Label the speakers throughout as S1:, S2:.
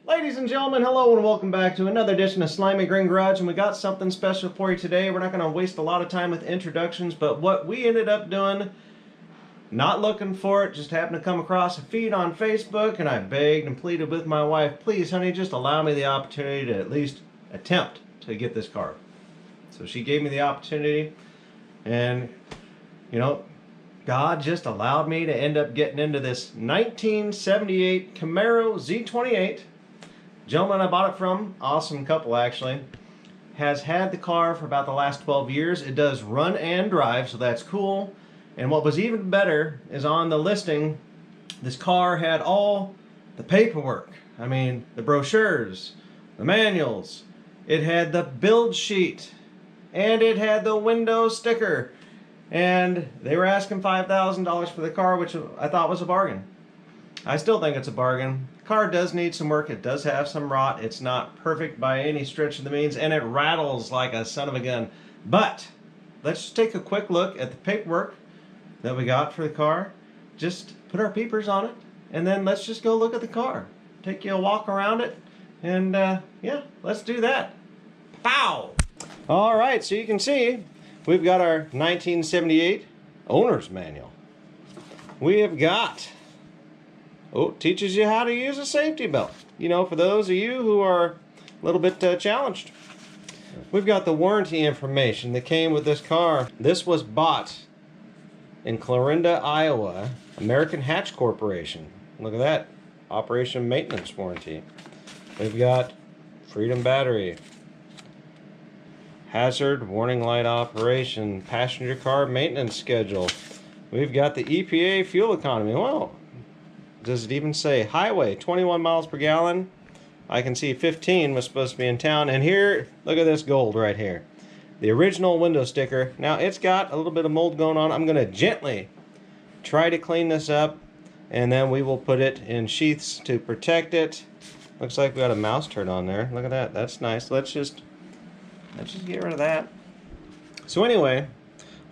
S1: Ladies and gentlemen, hello and welcome back to another edition of Slimy Green Garage, and we got something special for you today. We're not going to waste a lot of time with introductions, but what we ended up doing, not looking for it, just happened to come across a feed on Facebook, and I begged and pleaded with my wife, please honey, just allow me the opportunity to at least attempt to get this car. So she gave me the opportunity, and you know, God just allowed me to end up getting into this 1978 Camaro Z28. Gentleman I bought it from, awesome couple actually, has had the car for about the last 12 years. It does run and drive, so that's cool. And what was even better is on the listing, this car had all the paperwork. I mean, the brochures, the manuals, it had the build sheet, and it had the window sticker. And they were asking $5,000 for the car, which I thought was a bargain. I still think it's a bargain. The car does need some work. It does have some rot. It's not perfect by any stretch of the means, and it rattles like a son of a gun. But let's just take a quick look at the paperwork that we got for the car. Just put our peepers on it, and then let's just go look at the car. Take you a walk around it, and yeah, let's do that. Pow! All right, so you can see we've got our 1978 owner's manual. We have got, teaches you how to use a safety belt. You know, for those of you who are a little bit challenged. We've got the warranty information that came with this car. This was bought in Clarinda, Iowa, American Hatch Corporation. Look at that, operation maintenance warranty. We've got Freedom battery, hazard warning light operation, passenger car maintenance schedule. We've got the EPA fuel economy. Well, does it even say highway 21 miles per gallon? I can see 15 was supposed to be in town. And here, look at this gold right here, the original window sticker. Now it's got a little bit of mold going on. I'm going to gently try to clean this up, and then we will put it in sheaths to protect it. Looks like we got a mouse turd on there. Look at that. That's nice. Let's just get rid of that. So anyway,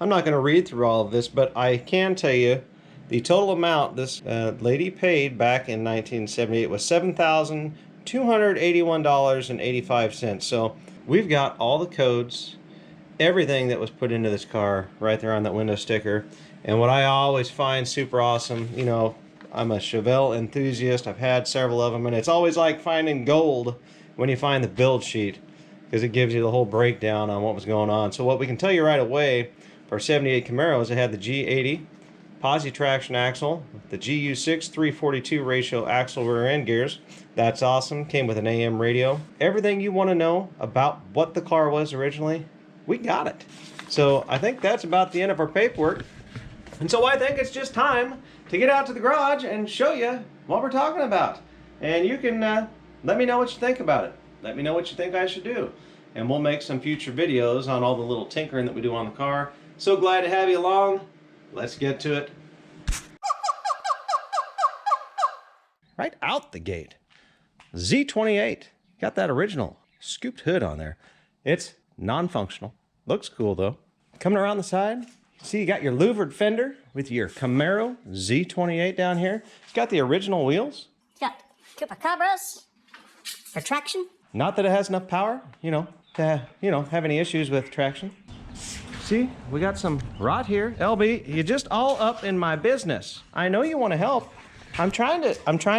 S1: I'm not going to read through all of this, but I can tell you the total amount this lady paid back in 1978 was $7,281.85. So we've got all the codes, everything that was put into this car right there on that window sticker. And what I always find super awesome, you know, I'm a Chevelle enthusiast. I've had several of them, and it's always like finding gold when you find the build sheet, because it gives you the whole breakdown on what was going on. So what we can tell you right away for 78 Camaros, it had the G80 posi traction axle, the GU6 342 ratio axle rear end gears. That's awesome. Came with an AM radio. Everything you want to know about what the car was originally, we got it. So I think that's about the end of our paperwork. And so I think it's just time to get out to the garage and show you what we're talking about. And you can let me know what you think about it. Let me know what you think I should do. And we'll make some future videos on all the little tinkering that we do on the car. So glad to have you along. Let's get to it. Right out the gate. Z28. Got that original scooped hood on there. It's non-functional. Looks cool though. Coming around the side, see you got your louvered fender with your Camaro Z28 down here. It's got the original wheels.
S2: It's got chupacabras for traction.
S1: Not that it has enough power, you know, to have any issues with traction. See, we got some rot here. LB, you're just all up in my business. I know you want to help. I'm trying to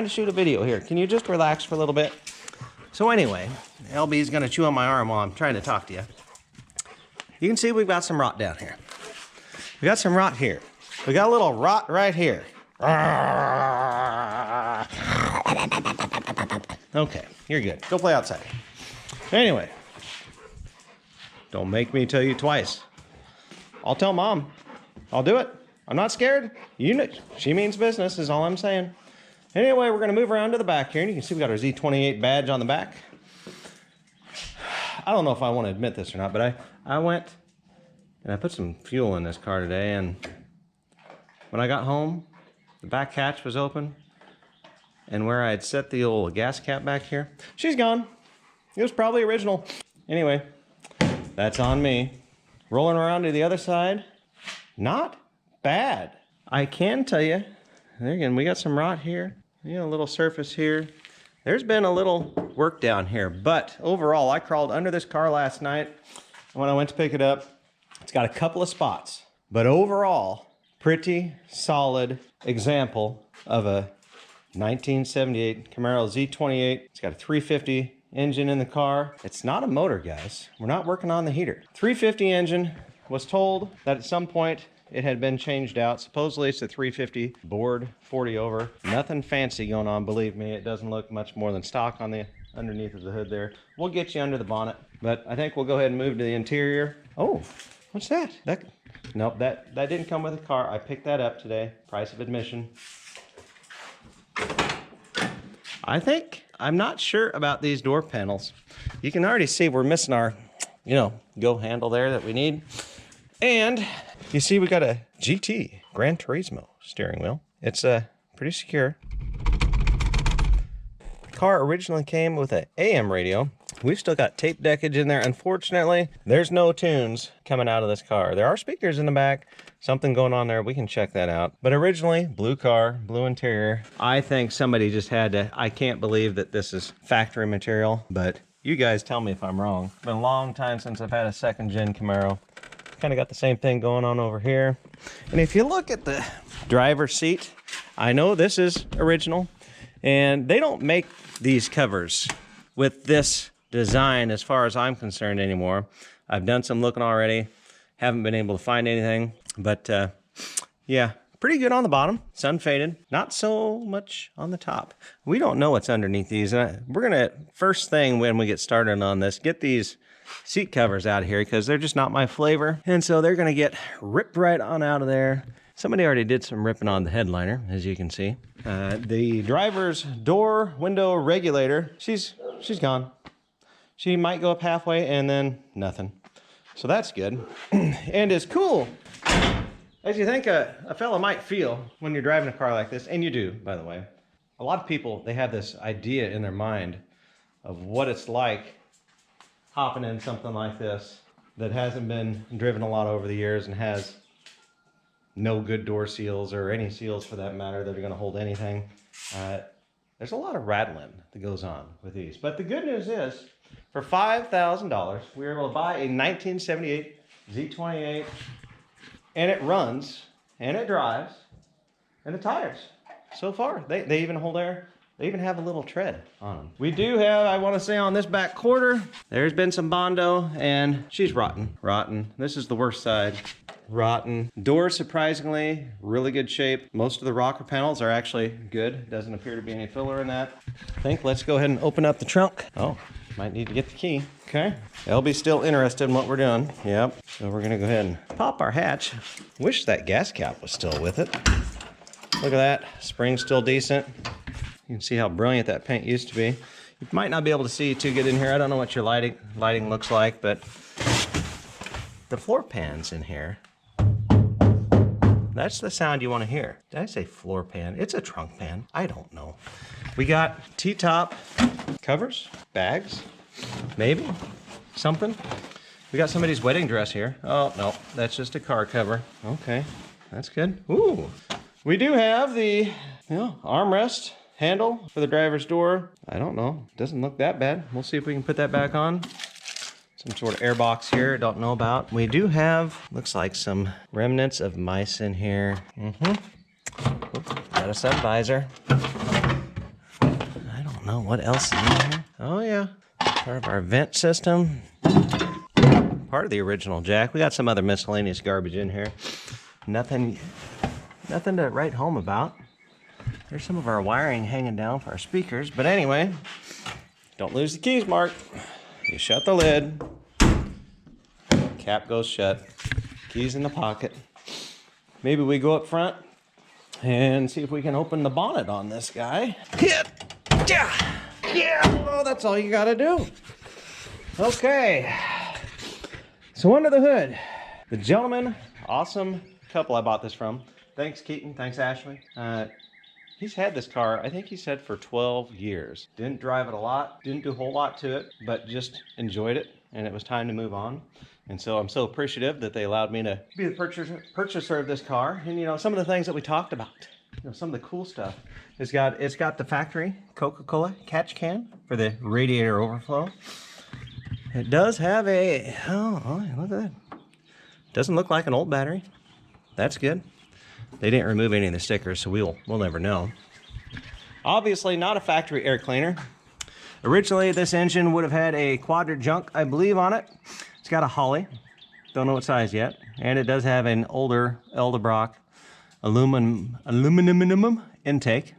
S1: shoot a video here. Can you just relax for a little bit? So anyway, LB's gonna chew on my arm while I'm trying to talk to you. You can see we've got some rot down here. We got some rot here. We got a little rot right here. Okay, you're good. Go play outside. Anyway, don't make me tell you twice. I'll tell Mom. I'll do it. I'm not scared. You know, she means business is all I'm saying. Anyway, we're gonna move around to the back here, and you can see we got our Z28 badge on the back. I don't know if I want to admit this or not, but I went and I put some fuel in this car today, and when I got home, the back hatch was open, and where I had set the old gas cap back here, she's gone. It was probably original. Anyway, that's on me. Rolling around to the other side, not bad. I can tell you, there again, we got some rot here, you know, a little surface here. There's been a little work down here, but overall, I crawled under this car last night. When I went to pick it up, it's got a couple of spots, but overall, pretty solid example of a 1978 Camaro Z28. It's got a 350 engine in the car. It's not a motor, guys. We're not working on the heater. 350 engine. Was told that at some point it had been changed out. Supposedly it's a 350 board 40 over. Nothing fancy going on, believe me. It doesn't look much more than stock on the underneath of the hood there. We'll get you under the bonnet, but I think we'll go ahead and move to the interior. Oh, what's that? Nope, that didn't come with the car. I picked that up today. Price of admission. I'm not sure about these door panels. You can already see we're missing our, go handle there that we need. And you see we got a GT Gran Turismo steering wheel. It's pretty secure. The car originally came with an AM radio. We've still got tape deckage in there. Unfortunately, there's no tunes coming out of this car. There are speakers in the back, something going on there. We can check that out. But originally, blue car, blue interior. I think somebody just had to, I can't believe that this is factory material, but you guys tell me if I'm wrong. It's been a long time since I've had a second gen Camaro. Kind of got the same thing going on over here. And if you look at the driver's seat, I know this is original, and they don't make these covers with this design as far as I'm concerned anymore. I've done some looking already, haven't been able to find anything, but yeah, pretty good on the bottom. It's unfaded, not so much on the top. We don't know what's underneath these. We're gonna, first thing when we get started on this, get these seat covers out of here because they're just not my flavor. And so they're gonna get ripped right on out of there. Somebody already did some ripping on the headliner, as you can see. The driver's door window regulator, she's gone. She might go up halfway and then nothing. So that's good. And as cool as you think a fella might feel when you're driving a car like this, and you do, by the way. A lot of people, they have this idea in their mind of what it's like hopping in something like this that hasn't been driven a lot over the years and has no good door seals or any seals for that matter that are going to hold anything. There's a lot of rattling that goes on with these. But the good news is, for $5,000, we were able to buy a 1978 Z28, and it runs, and it drives, and the tires, so far, they even hold air. They even have a little tread on them. We do have, I want to say on this back quarter, there's been some Bondo, and she's rotten. This is the worst side. Rotten. Door, surprisingly, really good shape. Most of the rocker panels are actually good. Doesn't appear to be any filler in that. I think let's go ahead and open up the trunk. Oh, might need to get the key. Okay. LB's still interested in what we're doing. Yep. So we're gonna go ahead and pop our hatch. Wish that gas cap was still with it. Look at that. Spring's still decent. You can see how brilliant that paint used to be. You might not be able to see too good in here. I don't know what your lighting looks like, but the floor pans in here, that's the sound you want to hear. Did I say floor pan? It's a trunk pan. I don't know. We got T-top covers, bags, maybe, something. We got somebody's wedding dress here. Oh, no, that's just a car cover. Okay, that's good. Ooh. We do have the armrest handle for the driver's door. I don't know, doesn't look that bad. We'll see if we can put that back on. Some sort of air box here, don't know about. We do have, looks like some remnants of mice in here. Got a sun visor. I don't know what else is in here. Oh yeah, part of our vent system. Part of the original jack. We got some other miscellaneous garbage in here. Nothing to write home about. There's some of our wiring hanging down for our speakers, but anyway, don't lose the keys, Mark. You shut the lid, cap goes shut, keys in the pocket. Maybe we go up front and see if we can open the bonnet on this guy. Yeah, oh, that's all you gotta do. Okay, so under the hood, the gentleman, awesome couple I bought this from. Thanks, Keaton, thanks, Ashley. He's had this car, I think he said for 12 years. Didn't drive it a lot, didn't do a whole lot to it, but just enjoyed it, and it was time to move on. And so I'm so appreciative that they allowed me to be the purchaser of this car. And some of the things that we talked about some of the cool stuff. It's got the factory Coca-Cola catch can for the radiator overflow. It does have a, oh, look at that. Doesn't look like an old battery. That's good. They didn't remove any of the stickers, so we'll never know. Obviously not a factory air cleaner. Originally, this engine would have had a quadrant junk, I believe, on it. It's got a Holly. Don't know what size yet. And it does have an older Eldebrock aluminum intake.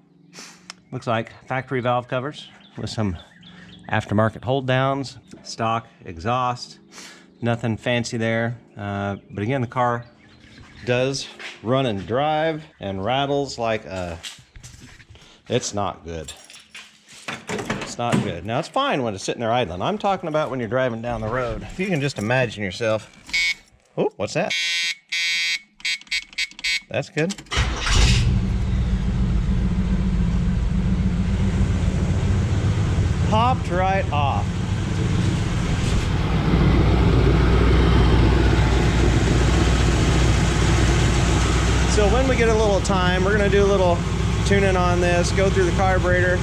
S1: Looks like factory valve covers with some aftermarket hold downs, stock exhaust, nothing fancy there. But again, the car does run and drive and rattles like it's not good. It's not good. Now, it's fine when it's sitting there idling. I'm talking about when you're driving down the road. If you can just imagine yourself. Oh, what's that? That's good. Popped right off. So when we get a little time, we're gonna do a little tuning on this, go through the carburetor,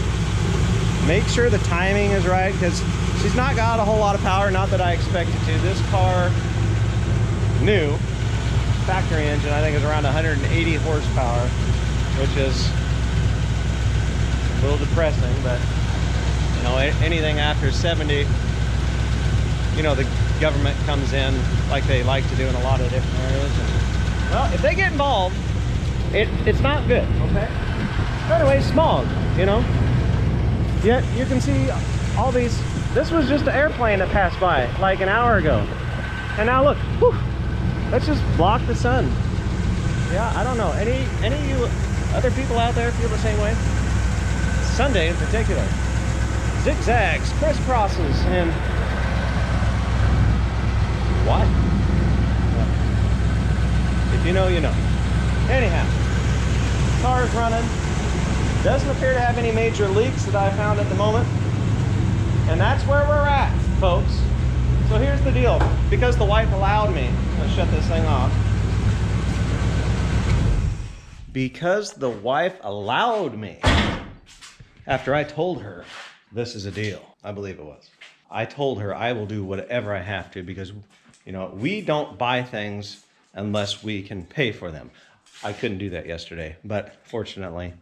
S1: make sure the timing is right, because she's not got a whole lot of power, not that I expected to. This car, new, factory engine, I think is around 180 horsepower, which is a little depressing, but you know, anything after 70, you know, the government comes in like they like to do in a lot of different areas. And, well, if they get involved, it's not good, okay? Anyway, smog, you know? Yet you can see all these, this was just an airplane that passed by like an hour ago. And now look, whew, let's just block the sun. Yeah, I don't know, any of you other people out there feel the same way? Sunday in particular. Zigzags, crisscrosses, and what? If you know, you know. Anyhow, car's running. Doesn't appear to have any major leaks that I found at the moment. And that's where we're at, folks. So here's the deal. Because the wife allowed me, let's shut this thing off. Because the wife allowed me, after I told her, this is a deal. I believe it was. I told her I will do whatever I have to because, you know, we don't buy things unless we can pay for them. I couldn't do that yesterday, but fortunately,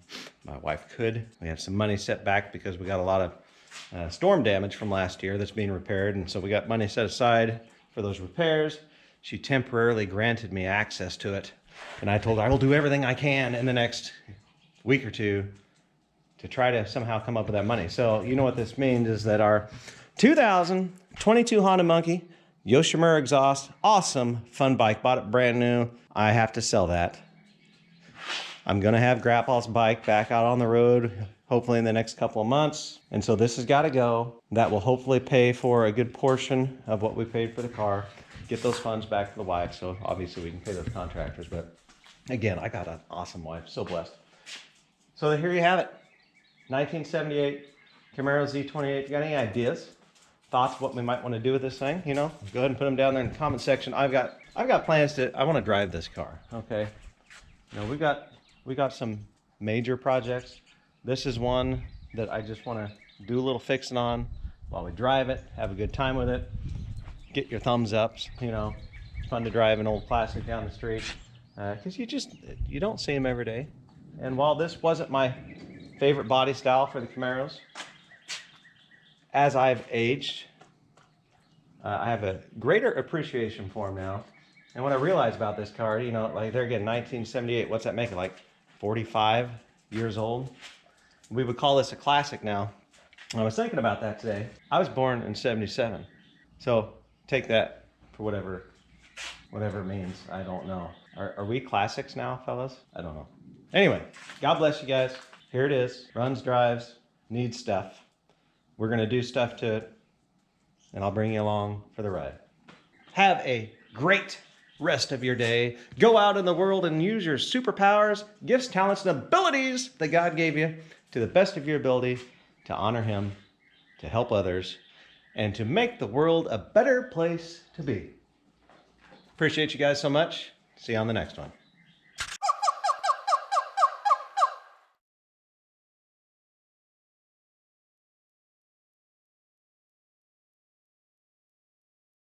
S1: my wife could. We have some money set back because we got a lot of storm damage from last year that's being repaired, and so we got money set aside for those repairs. She temporarily granted me access to it, and I told her I will do everything I can in the next week or two to try to somehow come up with that money. So you know what this means is that our 2022 Honda Monkey, Yoshimura exhaust, awesome, fun bike, bought it brand new. I have to sell that. I'm gonna have Grandpa's bike back out on the road, hopefully in the next couple of months. And so this has gotta go. That will hopefully pay for a good portion of what we paid for the car, get those funds back to the wife, so obviously we can pay those contractors. But again, I got an awesome wife, so blessed. So here you have it. 1978 Camaro Z28. You got any ideas, thoughts, what we might want to do with this thing? You know, go ahead and put them down there in the comment section. I've got plans to. I want to drive this car. Okay, you know, we got some major projects. This is one that I just want to do a little fixing on while we drive it, have a good time with it, get your thumbs ups. You know, it's fun to drive an old classic down the street because you don't see them every day. And while this wasn't my favorite body style for the Camaros, as I've aged, I have a greater appreciation for them now. And what I realized about this car, you know, like they're getting 1978, what's that make it, like 45 years old? We would call this a classic now. I was thinking about that today. I was born in 77. So take that for whatever it means. I don't know. Are we classics now, fellas? I don't know. Anyway, God bless you guys. Here it is. Runs, drives, needs stuff. We're going to do stuff to it, and I'll bring you along for the ride. Have a great rest of your day. Go out in the world and use your superpowers, gifts, talents, and abilities that God gave you to the best of your ability to honor Him, to help others, and to make the world a better place to be. Appreciate you guys so much. See you on the next one.